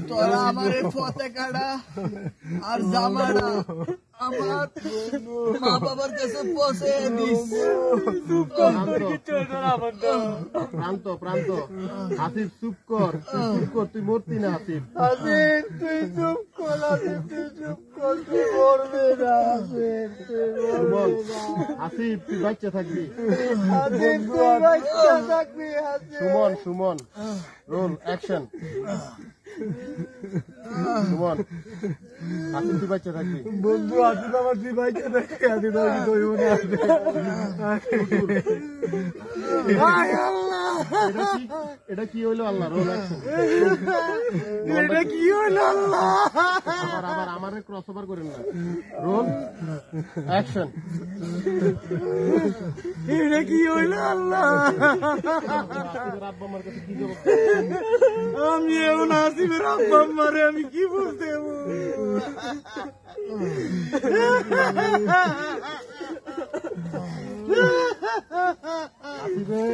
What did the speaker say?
তোরা আমার পতাকাটা আর জামাটা আমার মা বাবার কাছে পৌঁছে দিস। প্রান্ত প্রান্ত আসিফ চুপ কর, তুই মরতি না আসিফ। আসিফ তুই চুপ কর, আসিফ তুই চুপ কর, তুই মরবি না আসিফ, তুই মরবি না। আসিফ তুই বাচ্চা থাকবি, আসিফ তুই বাচ্চা থাকবি। Suman Suman roll action. সুমন আসিফ তুই বাচ্চা থাকবি। বন্ধু আসিফ আমার তুই বাচ্চা থাকবি, আসিফ আমি কইব না। এটা কি হইলো আল্লাহ? Roll action. এটা কি হইলো আল্লাহ? আবার আমারে ক্রস ওভার করেন না। Roll action. এটা কি হইলো আল্লাহ? আব্বা আমার কাছে কি জবাব? আমি এমন আসিফের আব্বা মারে আমি কি বলতে আসিফে